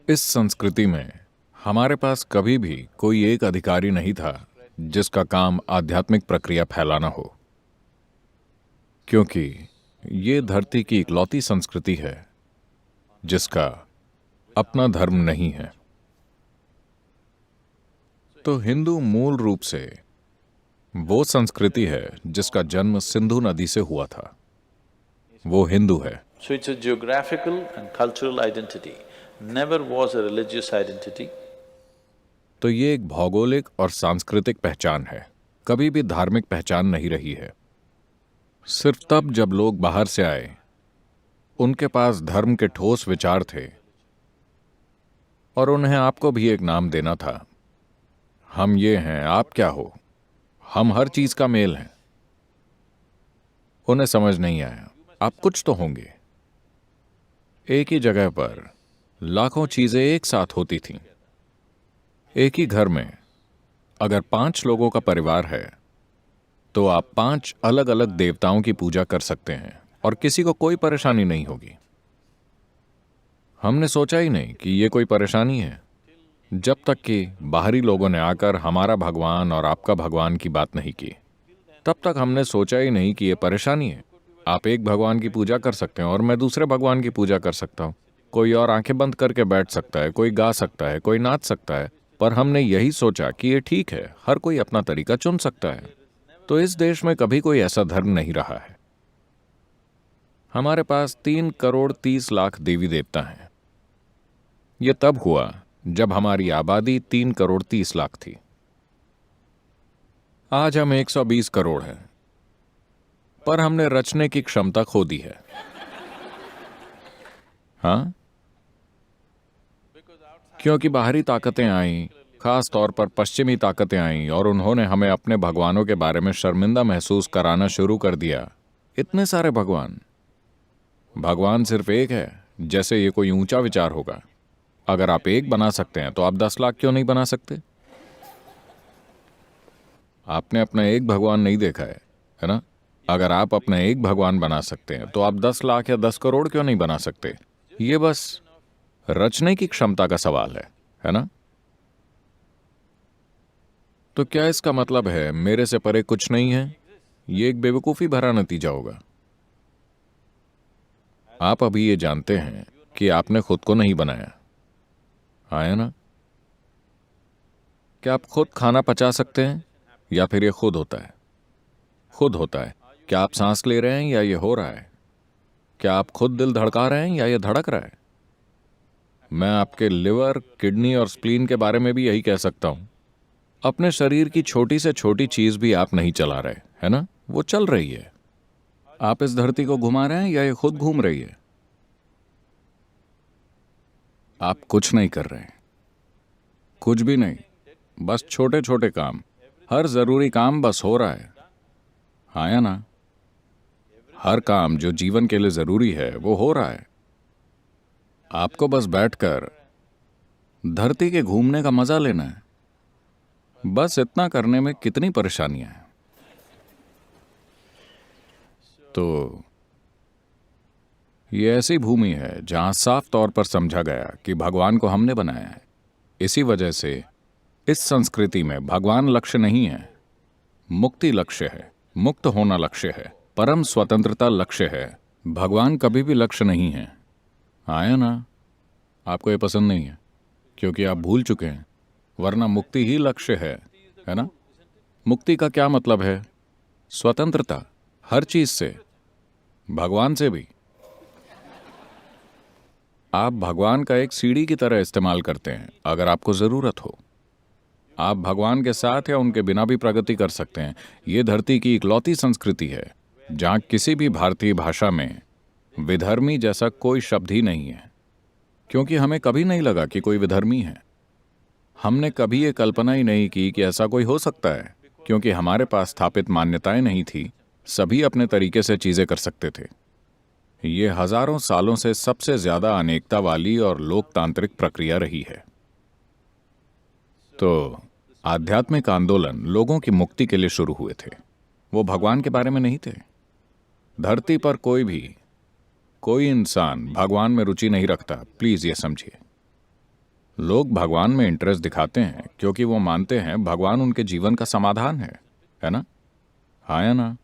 इस संस्कृति में हमारे पास कभी भी कोई एक अधिकारी नहीं था जिसका काम आध्यात्मिक प्रक्रिया फैलाना हो, क्योंकि ये धरती की इकलौती संस्कृति है जिसका अपना धर्म नहीं है। तो हिंदू मूल रूप से वो संस्कृति है जिसका जन्म सिंधु नदी से हुआ था। वो हिंदू है। So it's a geographical and cultural identity, never was a religious identity. तो ये एक भौगोलिक और सांस्कृतिक पहचान है, कभी भी धार्मिक पहचान नहीं रही है। सिर्फ तब जब लोग बाहर से आए, उनके पास धर्म के ठोस विचार थे और उन्हें आपको भी एक नाम देना था। हम ये हैं, आप क्या हो, हम हर चीज का मेल हैं। उन्हें समझ नहीं आया, आप कुछ तो होंगे। एक ही जगह पर लाखों चीजें एक साथ होती थीं। एक ही घर में अगर 5 लोगों का परिवार है तो आप 5 अलग अलग देवताओं की पूजा कर सकते हैं और किसी को कोई परेशानी नहीं होगी। हमने सोचा ही नहीं कि ये कोई परेशानी है, जब तक कि बाहरी लोगों ने आकर हमारा भगवान और आपका भगवान की बात नहीं की। तब तक हमने सोचा ही नहीं कि ये परेशानी है। आप एक भगवान की पूजा कर सकते हैं और मैं दूसरे भगवान की पूजा कर सकता हूं। कोई और आंखें बंद करके बैठ सकता है, कोई गा सकता है, कोई नाच सकता है, पर हमने यही सोचा कि ये ठीक है, हर कोई अपना तरीका चुन सकता है। तो इस देश में कभी कोई ऐसा धर्म नहीं रहा है। हमारे पास 3 करोड़ 30 लाख देवी देवता हैं। यह तब हुआ जब हमारी आबादी 3 करोड़ 30 लाख थी। आज हम 120 करोड़ हैं, पर हमने रचने की क्षमता खो दी है। हाँ, क्योंकि बाहरी ताकतें आईं, खास तौर पर पश्चिमी ताकतें आईं और उन्होंने हमें अपने भगवानों के बारे में शर्मिंदा महसूस कराना शुरू कर दिया। इतने सारे भगवान, भगवान सिर्फ एक है, जैसे ये कोई ऊंचा विचार होगा। अगर आप एक बना सकते हैं तो आप 10 लाख क्यों नहीं बना सकते? आपने अपना एक भगवान नहीं देखा है ना? अगर आप अपना एक भगवान बना सकते हैं तो आप 10 लाख या 10 करोड़ क्यों नहीं बना सकते? ये बस रचने की क्षमता का सवाल है ना? तो क्या इसका मतलब है मेरे से परे कुछ नहीं है? ये एक बेवकूफी भरा नतीजा होगा। आप अभी ये जानते हैं कि आपने खुद को नहीं बनाया, आया ना? क्या आप खुद खाना पचा सकते हैं या फिर ये खुद होता है? खुद होता है। क्या आप सांस ले रहे हैं या ये हो रहा है? क्या आप खुद दिल धड़का रहे हैं या ये धड़क रहा है? मैं आपके लिवर, किडनी और स्प्लीन के बारे में भी यही कह सकता हूं। अपने शरीर की छोटी से छोटी चीज भी आप नहीं चला रहे, है ना? वो चल रही है। आप इस धरती को घुमा रहे हैं या ये खुद घूम रही है? आप कुछ नहीं कर रहे हैं, कुछ भी नहीं। बस छोटे छोटे काम, हर जरूरी काम बस हो रहा है, आया ना? हर काम जो जीवन के लिए जरूरी है वो हो रहा है। आपको बस बैठकर धरती के घूमने का मजा लेना है। बस इतना करने में कितनी परेशानियां हैं। तो ये ऐसी भूमि है जहां साफ तौर पर समझा गया कि भगवान को हमने बनाया है। इसी वजह से इस संस्कृति में भगवान लक्ष्य नहीं है, मुक्ति लक्ष्य है, मुक्त होना लक्ष्य है, परम स्वतंत्रता लक्ष्य है। भगवान कभी भी लक्ष्य नहीं है, आया ना? आपको ये पसंद नहीं है क्योंकि आप भूल चुके हैं, वरना मुक्ति ही लक्ष्य है ना? मुक्ति का क्या मतलब है? स्वतंत्रता, हर चीज से, भगवान से भी। आप भगवान का एक सीढ़ी की तरह इस्तेमाल करते हैं अगर आपको जरूरत हो। आप भगवान के साथ या उनके बिना भी प्रगति कर सकते हैं। यह धरती की इकलौती संस्कृति है जहां किसी भी भारतीय भाषा में विधर्मी जैसा कोई शब्द ही नहीं है, क्योंकि हमें कभी नहीं लगा कि कोई विधर्मी है। हमने कभी ये कल्पना ही नहीं की कि ऐसा कोई हो सकता है, क्योंकि हमारे पास स्थापित मान्यताएं नहीं थी। सभी अपने तरीके से चीजें कर सकते थे। ये हजारों सालों से सबसे ज्यादा अनेकता वाली और लोकतांत्रिक प्रक्रिया रही है। तो आध्यात्मिक आंदोलन लोगों की मुक्ति के लिए शुरू हुए थे, वो भगवान के बारे में नहीं थे। धरती पर कोई इंसान भगवान में रुचि नहीं रखता, प्लीज ये समझिए। लोग भगवान में इंटरेस्ट दिखाते हैं क्योंकि वो मानते हैं भगवान उनके जीवन का समाधान है ना? हाँ या ना?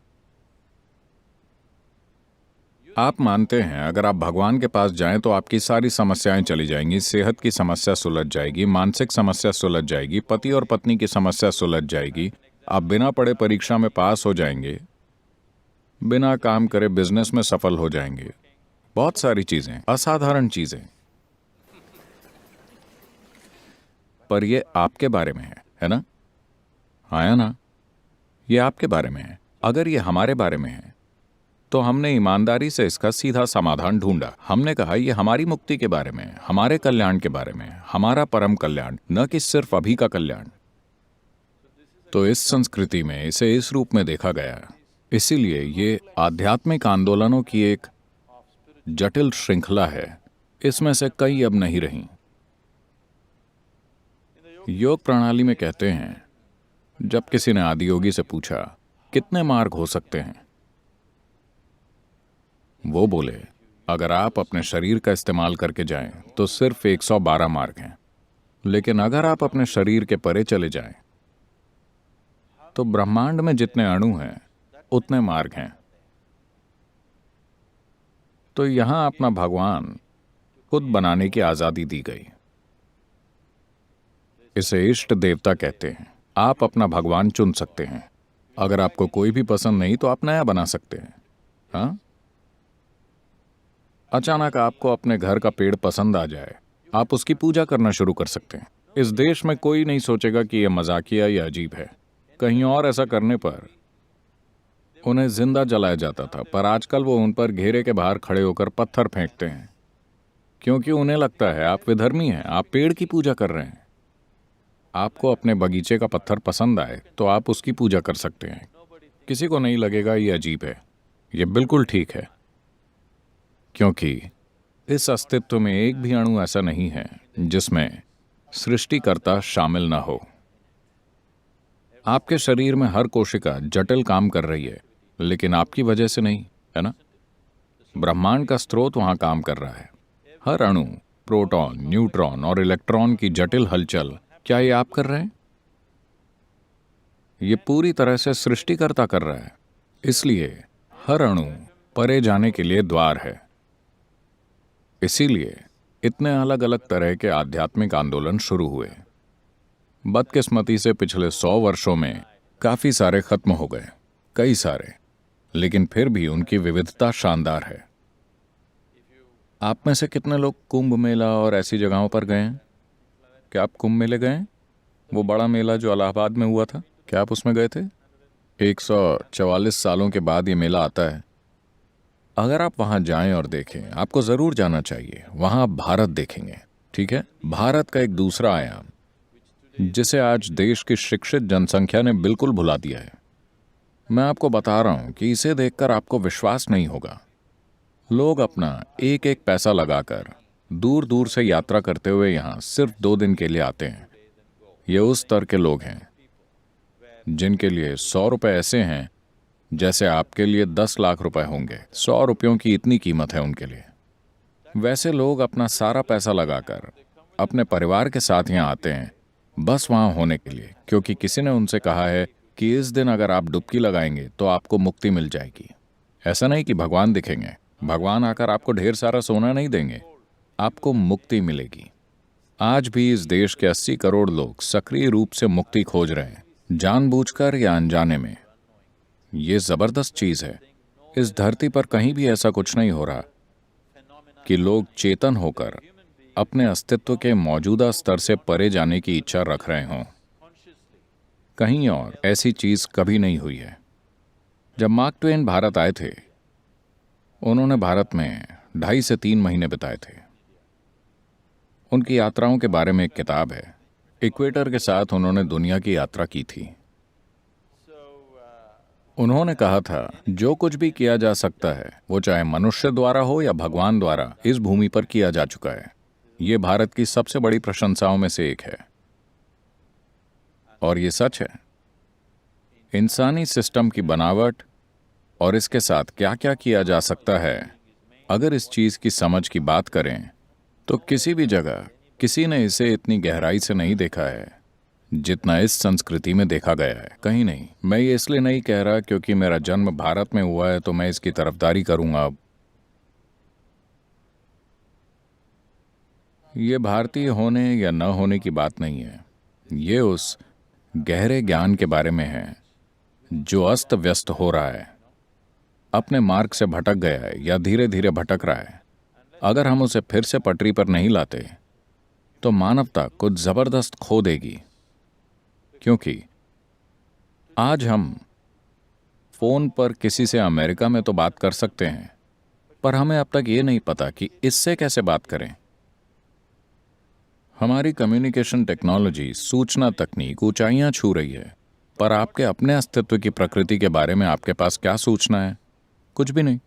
आप मानते हैं अगर आप भगवान के पास जाएं तो आपकी सारी समस्याएं चली जाएंगी, सेहत की समस्या सुलझ जाएगी, मानसिक समस्या सुलझ जाएगी, पति और पत्नी की समस्या सुलझ जाएगी, आप बिना पढ़े परीक्षा में पास हो जाएंगे, बिना काम करे बिजनेस में सफल हो जाएंगे। बहुत सारी चीजें, असाधारण चीजें। पर ये आपके बारे में है ना? हाँ या ना? ये आपके बारे में है। अगर ये हमारे बारे में है तो हमने ईमानदारी से इसका सीधा समाधान ढूंढा। हमने कहा ये हमारी मुक्ति के बारे में, हमारे कल्याण के बारे में, हमारा परम कल्याण, न कि सिर्फ अभी का कल्याण। तो इस संस्कृति में इसे इस रूप में देखा गया। इसीलिए ये आध्यात्मिक आंदोलनों की एक जटिल श्रृंखला है। इसमें से कई अब नहीं रही। योग प्रणाली में कहते हैं, जब किसी ने आदियोगी से पूछा कितने मार्ग हो सकते हैं, वो बोले अगर आप अपने शरीर का इस्तेमाल करके जाएं तो सिर्फ 112 मार्ग हैं, लेकिन अगर आप अपने शरीर के परे चले जाएं तो ब्रह्मांड में जितने अणु हैं उतने मार्ग हैं। तो यहां अपना भगवान खुद बनाने की आजादी दी गई। इसे इष्ट देवता कहते हैं। आप अपना भगवान चुन सकते हैं। अगर आपको कोई भी पसंद नहीं तो आप नया बना सकते हैं। हाँ, अचानक आपको अपने घर का पेड़ पसंद आ जाए, आप उसकी पूजा करना शुरू कर सकते हैं। इस देश में कोई नहीं सोचेगा कि यह मजाकिया या अजीब है। कहीं और ऐसा करने पर उन्हें जिंदा जलाया जाता था, पर आजकल वो उन पर घेरे के बाहर खड़े होकर पत्थर फेंकते हैं, क्योंकि उन्हें लगता है आप विधर्मी हैं, आप पेड़ की पूजा कर रहे हैं। आपको अपने बगीचे का पत्थर पसंद आए तो आप उसकी पूजा कर सकते हैं। किसी को नहीं लगेगा ये अजीब है। ये बिल्कुल ठीक है, क्योंकि इस अस्तित्व में एक भी अणु ऐसा नहीं है जिसमें सृष्टिकर्ता शामिल ना हो। आपके शरीर में हर कोशिका जटिल काम कर रही है, लेकिन आपकी वजह से नहीं, है ना? ब्रह्मांड का स्रोत वहां काम कर रहा है। हर अणु, प्रोटॉन, न्यूट्रॉन और इलेक्ट्रॉन की जटिल हलचल, क्या ये आप कर रहे हैं? ये पूरी तरह से सृष्टिकर्ता कर रहा है। इसलिए हर अणु परे जाने के लिए द्वार है। इसीलिए इतने अलग अलग तरह के आध्यात्मिक आंदोलन शुरू हुए। बदकिस्मती से पिछले 100 वर्षों में काफी सारे खत्म हो गए, कई सारे, लेकिन फिर भी उनकी विविधता शानदार है। आप में से कितने लोग कुंभ मेला और ऐसी जगहों पर गए हैं? क्या आप कुंभ मेले गए हैं? वो बड़ा मेला जो इलाहाबाद में हुआ था, क्या आप उसमें गए थे? 144 सालों के बाद ये मेला आता है। अगर आप वहां जाएं और देखें, आपको जरूर जाना चाहिए। वहां आप भारत देखेंगे, ठीक है? भारत का एक दूसरा आयाम जिसे आज देश की शिक्षित जनसंख्या ने बिल्कुल भुला दिया है। मैं आपको बता रहा हूं कि इसे देखकर आपको विश्वास नहीं होगा। लोग अपना एक एक पैसा लगाकर दूर दूर से यात्रा करते हुए यहां सिर्फ 2 दिन के लिए आते हैं। ये उस स्तर के लोग हैं जिनके लिए 100 रुपए ऐसे हैं जैसे आपके लिए 10 लाख रुपए होंगे। 100 रुपयों की इतनी कीमत है उनके लिए। वैसे लोग अपना सारा पैसा लगाकर अपने परिवार के साथ यहाँ आते हैं, बस वहां होने के लिए, क्योंकि किसी ने उनसे कहा है कि इस दिन अगर आप डुबकी लगाएंगे तो आपको मुक्ति मिल जाएगी। ऐसा नहीं कि भगवान दिखेंगे, भगवान आकर आपको ढेर सारा सोना नहीं देंगे, आपको मुक्ति मिलेगी। आज भी इस देश के 80 करोड़ लोग सक्रिय रूप से मुक्ति खोज रहे हैं, जानबूझकर या अनजाने में। ये जबरदस्त चीज है। इस धरती पर कहीं भी ऐसा कुछ नहीं हो रहा कि लोग चेतन होकर अपने अस्तित्व के मौजूदा स्तर से परे जाने की इच्छा रख रहे हों। कहीं और ऐसी चीज कभी नहीं हुई है। जब मार्क ट्वेन भारत आए थे, उन्होंने भारत में 2.5 से 3 महीने बिताए थे। उनकी यात्राओं के बारे में एक किताब है। इक्वेटर के साथ उन्होंने दुनिया की यात्रा की थी। उन्होंने कहा था, जो कुछ भी किया जा सकता है, वो चाहे मनुष्य द्वारा हो या भगवान द्वारा, इस भूमि पर किया जा चुका है। ये भारत की सबसे बड़ी प्रशंसाओं में से एक है। और ये सच है। इंसानी सिस्टम की बनावट और इसके साथ क्या क्या किया जा सकता है, अगर इस चीज की समझ की बात करें तो किसी भी जगह किसी ने इसे इतनी गहराई से नहीं देखा है जितना इस संस्कृति में देखा गया है। कहीं नहीं। मैं ये इसलिए नहीं कह रहा क्योंकि मेरा जन्म भारत में हुआ है तो मैं इसकी तरफदारी करूंगा। ये भारतीय होने या न होने की बात नहीं है। ये उस गहरे ज्ञान के बारे में है जो अस्त व्यस्त हो रहा है, अपने मार्ग से भटक गया है या धीरे धीरे भटक रहा है। अगर हम उसे फिर से पटरी पर नहीं लाते तो मानवता कुछ जबरदस्त खो देगी। क्योंकि आज हम फोन पर किसी से अमेरिका में तो बात कर सकते हैं, पर हमें अब तक ये नहीं पता कि इससे कैसे बात करें। हमारी कम्युनिकेशन टेक्नोलॉजी, सूचना तकनीक ऊंचाइयां छू रही है, पर आपके अपने अस्तित्व की प्रकृति के बारे में आपके पास क्या सूचना है? कुछ भी नहीं।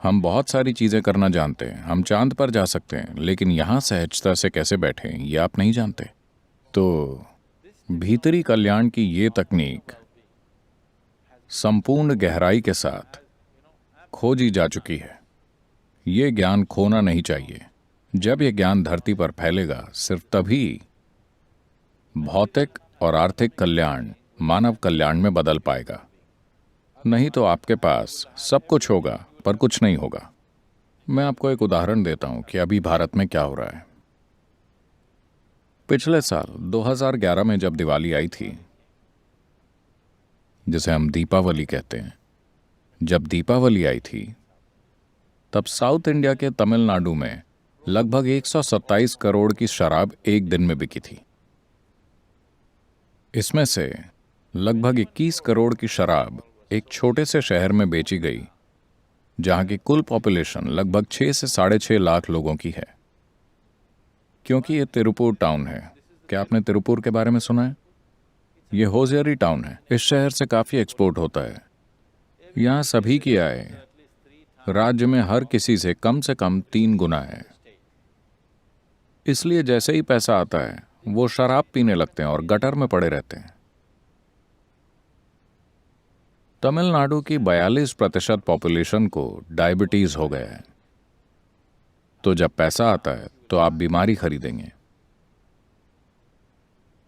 हम बहुत सारी चीजें करना जानते हैं। हम चांद पर जा सकते हैं, लेकिन यहां सहजता से कैसे बैठें ये आप नहीं जानते। तो भीतरी कल्याण की ये तकनीक संपूर्ण गहराई के साथ खोजी जा चुकी है। ये ज्ञान खोना नहीं चाहिए। जब ये ज्ञान धरती पर फैलेगा, सिर्फ तभी भौतिक और आर्थिक कल्याण मानव कल्याण में बदल पाएगा। नहीं तो आपके पास सब कुछ होगा पर कुछ नहीं होगा। मैं आपको एक उदाहरण देता हूं कि अभी भारत में क्या हो रहा है। पिछले साल 2011 में जब दिवाली आई थी, जिसे हम दीपावली कहते हैं, जब दीपावली आई थी तब साउथ इंडिया के तमिलनाडु में लगभग 127 करोड़ की शराब एक दिन में बिकी थी। इसमें से लगभग 21 करोड़ की शराब एक छोटे से शहर में बेची गई, जहां की कुल पॉपुलेशन लगभग 6 से 6.5 लाख लोगों की है। क्योंकि ये तिरुपुर टाउन है। क्या आपने तिरुपुर के बारे में सुना है? ये होशियारी टाउन है। इस शहर से काफी एक्सपोर्ट होता है। यहाँ सभी की आय राज्य में हर किसी से कम 3 गुना है। इसलिए जैसे ही पैसा आता है वो शराब पीने लगते हैं और गटर में पड़े रहते हैं। तमिलनाडु की 42% पॉपुलेशन को डायबिटीज हो गया है। तो जब पैसा आता है तो आप बीमारी खरीदेंगे।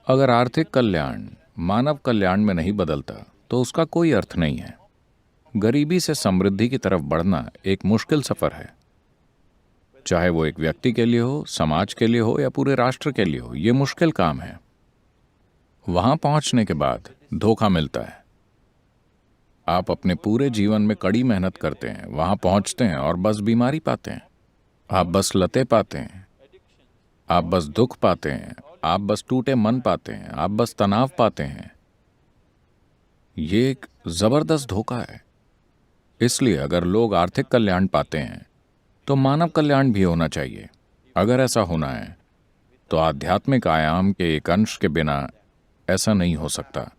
अगर आर्थिक कल्याण मानव कल्याण में नहीं बदलता तो उसका कोई अर्थ नहीं है। गरीबी से समृद्धि की तरफ बढ़ना एक मुश्किल सफर है, चाहे वो एक व्यक्ति के लिए हो, समाज के लिए हो या पूरे राष्ट्र के लिए हो। ये मुश्किल काम है। वहां पहुंचने के बाद धोखा मिलता है। आप अपने पूरे जीवन में कड़ी मेहनत करते हैं, वहां पहुंचते हैं और बस बीमारी पाते हैं। आप बस लतें पाते हैं, आप बस दुख पाते हैं, आप बस टूटे मन पाते हैं, आप बस तनाव पाते हैं। ये एक जबरदस्त धोखा है। इसलिए अगर लोग आर्थिक कल्याण पाते हैं तो मानव कल्याण भी होना चाहिए। अगर ऐसा होना है तो आध्यात्मिक आयाम के एक अंश के बिना ऐसा नहीं हो सकता।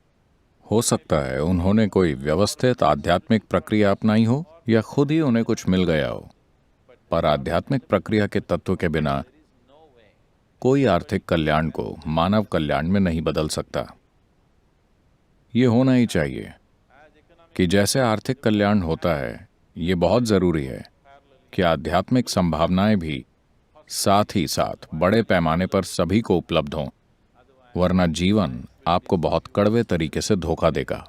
हो सकता है उन्होंने कोई व्यवस्थित आध्यात्मिक प्रक्रिया अपनाई हो या खुद ही उन्हें कुछ मिल गया हो, पर आध्यात्मिक प्रक्रिया के तत्व के बिना कोई आर्थिक कल्याण को मानव कल्याण में नहीं बदल सकता। ये होना ही चाहिए कि जैसे आर्थिक कल्याण होता है, ये बहुत जरूरी है कि आध्यात्मिक संभावनाएं भी साथ ही साथ बड़े पैमाने पर सभी को उपलब्ध हों, वरना जीवन आपको बहुत कड़वे तरीके से धोखा देगा।